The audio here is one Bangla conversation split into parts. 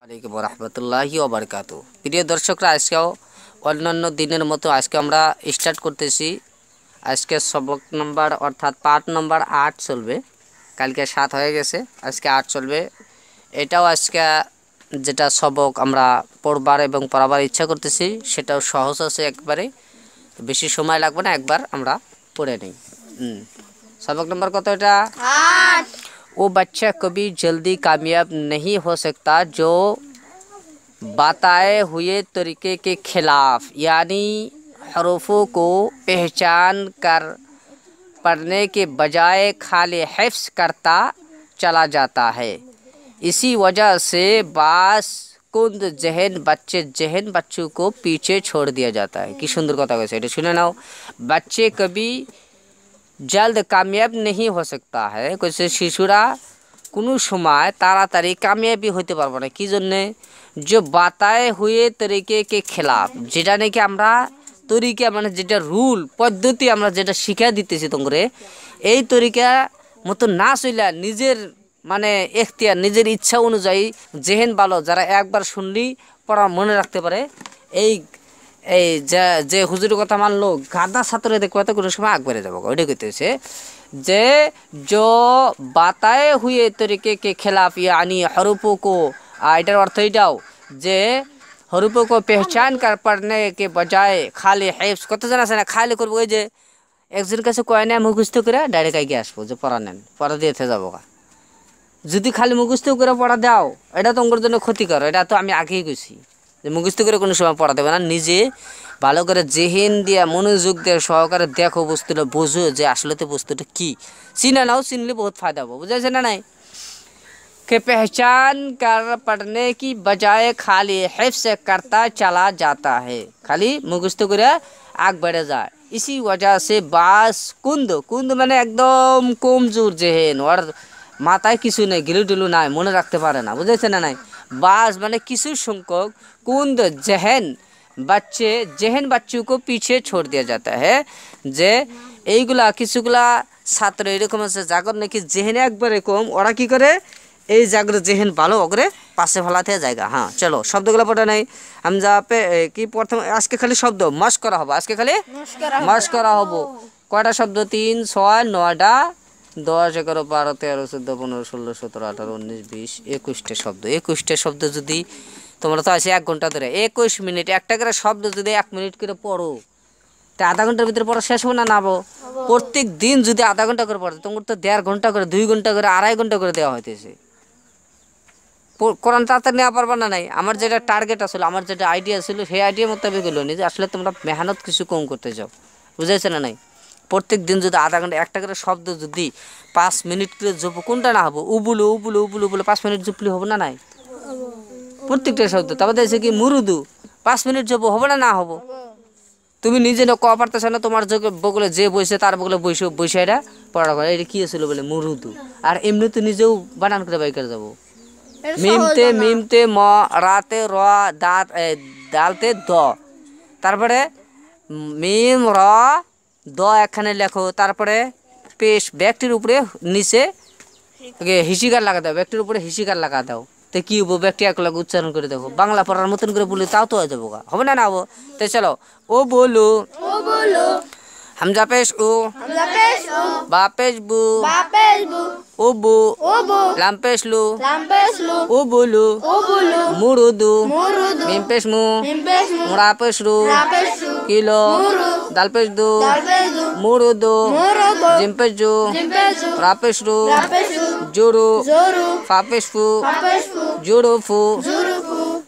আলাইকুম রহমতুল্লাহি ওয়া বারাকাতু। প্রিয় দর্শকরা, আজকেও অন্যান্য দিনের মতো আজকে আমরা স্টার্ট করতেছি। আজকে সবক নম্বর অর্থাৎ পার্ট নম্বর 8 চলবে। কালকে 7 হয়ে গেছে, আজকে 8 চলবে। এটাও আজকে যেটা সবক আমরা পড়বার এবং পড়াবার ইচ্ছা করতেছি সেটাও সহজ আছে, একবারে বেশি সময় লাগবে না, একবার আমরা পড়ে নিই। सबक नंबर कत এটা 8। वो बच्चा कभी जल्दी कामयाब नहीं हो सकता जो बताए हुए तरीके के खिलाफ यानी हरूफों को पहचान कर पढ़ने के बजाय खाली हिफ्ज़ करता चला जाता है। इसी वजह से बास कुंद जहन बच्चों को पीछे छोड़ दिया जाता है। कि सुंदर कथा कैसे এটা শুনে নাও। बच्चे कभी जल्द कामयाब नहीं हो सकता है, कैसे शिशुरा কোনো সময় তাড়াতাড়ি কামিয়াবি হতে পারবো না। কি জন্যে? যে বাতায়ে হুয়ে তরিকে কে খেলাফ, যেটা নাকি আমরা তরিকা মানে যেটা রুল পদ্ধতি আমরা যেটা শিক্ষা দিতেছি তোমরে, এই তরিকা মতো না চইলা নিজের মানে এখতিয়ার নিজের ইচ্ছা অনুযায়ী জেহেন ভালো যারা একবার শুনলি পড়া মনে রাখতে পারে, এই এই যে হুজুরের কথা মানলো গাদা ছাত্র দেখো এত কোনো সময় আগ বেড়ে যাবো। ওইটা কইতেছে যে जो बताए हुए तरीके के खिलाफ यानी हरूफों को, এটার অর্থ এটাও যে हरूफों को पहचान कर पढ़ने के बजाय खाली हिफ्ज़। কত জন আছে না খালি করবো, ওই যে একজনের কাছে কয় না মুখস্থ করে ডাইরেক্ট আগে আসবো যে পড়া নেন, পড়া দিয়েতে যাবো। যদি খালি মুখস্থ করে পড়া দাও এটা তোমার জন্য ক্ষতিকর। এটা তো আমি আগেই কইছি যে মুখস্থ করে কোনো সময় পড়া দেবে না, নিজে ভালো করে জেহেন দিয়া মনোযোগ দিয়ে সহকারে দেখো বস্তুটা, বোঝো যে আসলে তো বস্তুটা কি। চিনা নাও, চিনলে বহুত ফায়দা হবো, বুঝেছে না নাই? के पहचान कर पढ़ने की बजाय खाली हिफ्ज़ करता चला जाता है, खाली मुखস্থ করে आग बढ़े যায়। इसी वजह से बास कुंद মানে একদম কমজোর জেহেন, ওর মাথায় কিছু নেই, গিলু টিলু নাই, মনে রাখতে পারে না, বুঝেছে না নাই? বাস মানে কিছু সংখ্যক কুন্দ জেহেন बच्चों को पीछे छोड़ दिया जाता है। যে এইগুলা কিছুগুলা ছাত্র এরকম আছে জাগর নাকি জেহেনে একবারে কম, ওরা কি করে এই জাগরে জেহেন ভালো করে পাশে ফেলাতে জায়গা। হ্যাঁ চলো শব্দগুলো পড়া নাই হামজা পে কি প্রথম আজকে খালি শব্দ মশ করা হবে, আজকে খালি মশ করা হবো। কয়টা শব্দ? 3, 6, 9টা, 10, 11, 12, 13, 14, 15, 16, 17, 18, 19, 20, 21টা শব্দ। 21টা শব্দ যদি তোমরা তো আছে 1 ঘন্টা ধরে 21 মিনিট একটা করে শব্দ যদি 1 মিনিট করে পড়ো তা আধা ঘন্টার ভিতরে পড়া শেষ হবে না? না হবো। প্রত্যেক দিন যদি আধা ঘন্টা করে পড়ো তোমার তো 1.5 ঘন্টা করে, 2 ঘন্টা করে, 2.5 ঘন্টা করে দেওয়া হইতেছে। কোরআন তাড়াতাড়ি নেওয়া পারবা না নাই? আমার যেটা টার্গেট আসলে, আমার যেটা আইডিয়া ছিল সেই আইডিয়া মোতাবেক হলো নি যে আসলে তোমরা মেহনত কিছু কম করতে যাও, বুঝেছে না নাই? প্রত্যেক দিন যদি আধা ঘন্টা একটা করে শব্দ যদি 5 মিনিট করে জপ, কোনটা না হবো? উবুলু 5 মিনিট জপলি হবে না নাই? প্রত্যেকটা শব্দ। তারপর দেখছে কি মুরুদু 5 মিনিট জপ হবে না? না হবো। তুমি নিজে ক পারতেছ না, তোমার বগলে যে বইছে তার বগলে বইসে এটা পড়া করে, এটা কি ছিল বলে মুরুদু। আর এমনি তো নিজেও বানান করে বাইকার যাবো। মিমতে ম, রাতে র, দালতে দ, তারপরে মিম র দ একখানে লেখো, তারপরে পেশ ব্যক্তির উপরে নিচে হিসিকার লাগা দাও, ব্যক্তির উপরে হিসিকার লাগা দাও। তো কি হবো? ব্যক্তি এক লাখ উচ্চারণ করে দেখো, বাংলা পড়ার মতন করে বলি তাও তো হয়ে যাবো, হবে না? না হবো। তো চলো ও বলো হামজা পেশ ও, বা পেশ বু, ও বু, লাম পেশ লু, ও বলু, মুরুদু, মিম পেশ মু, মুরা পেশ রু, কিলো, দাল পেশ দু, মুরুদু, জিম পেশ জু, রা পেশ রু, জুরু, ফা পেশ ফু, জুরু ফু,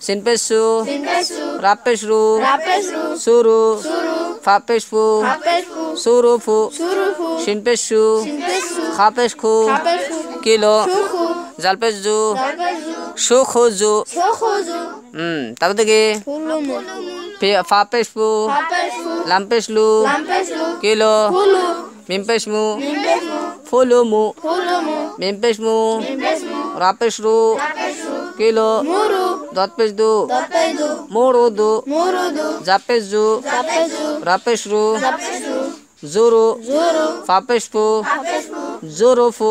সিন পেশ সু, রা পেশ রু, সুরু, ফা পেশ ফু, সুরু ফু, সিন পেশ সু, খা পেশ খু, কিলো, জাল পেশ জু, সু খু জু। তারপর দেখি ফা পেশ ফু, লাম পেশ লু, কিলো, মিম পেশ মু, ফুলু মু, মিম পেশ মু, রা পেশ রু, কিলো, দত পেশ দু, মুরুদু, জা পেশ জু, রা পেশ রু, জুরু, ফা পেশ ফু, জুরু ফু,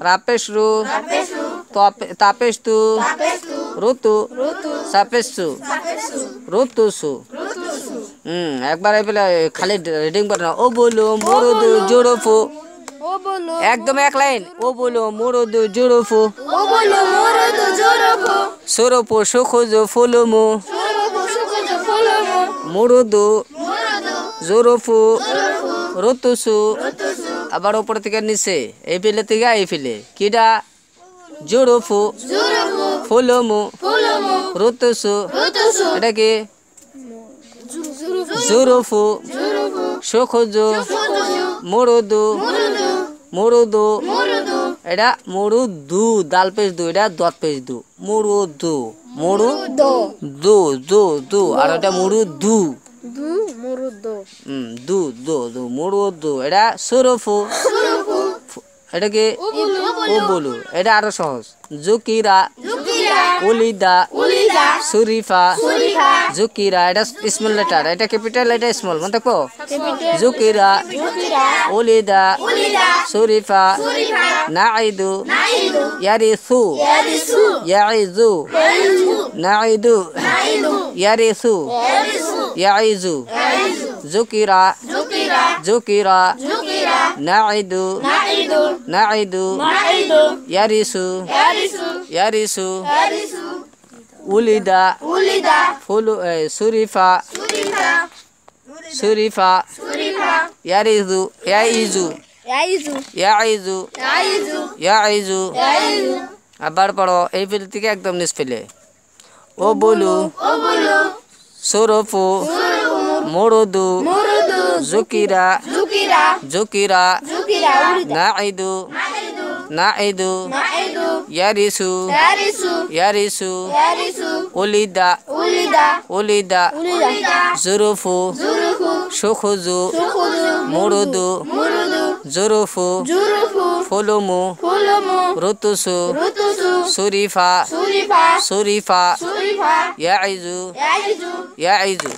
রা পেশ রু, তা পেশ তু, ঋতু সাপেসু ঋতুসু একবার খালি রিডিং করে না ও বলো মরুদু জোরফু একদম এক লাইন ও বলো মরুদু জোরফু সরফু সুখুজু ফুলুমু মরুদু জোরফু ঋতুসু আবার উপর থেকে নিচে এই ফিলে থেকে এই ফিলে কিডা জোরফু ফুলুমু ঋতুসু এটা কি জোরফু সুখুজু মরুদু মরুদু এটা মরুদু দাল পেজ দু এটা দত পেজ দু মরুদু দু দু দু আর এটা মরুদু দু দু দু মরুদু এটা সরফু এটা কি ও বলু এটা আরো সহজ জুকিরা উলিদা সুরিফা জুকিরা এটা স্মল লেটার এটা ক্যাপিটাল এটা স্মল মনে দেখো জুকিরা উলিদা সুরিফা নাইদু ইয়ারিসু ইয়াইজু নাইদু ইয়ারিসু ইয়াইজু জুকিরা জুকিরা নাইদু নাইদু ইয়ারিসু ইয়ারিসু উলিদা ফুলু সুরিফা সুরিফা ইয়ারিজু ইয়াইজু ইয়াইজু ইয়াইজু আবার পড়ো এই ফিল থেকে একদম নিচ ফেলে ও বলু সরফু মরুদু জুকিরা জুকিরা নাইদু নাইদু ইয়ারিসু ইয়ারিসু উলিদা উলিদা জুরুফু সুখুজু মরুদু জুরুফু ফুলুমু ঋতুসু সুরিফা সুরিফা ইয়াইজু ইয়াইজু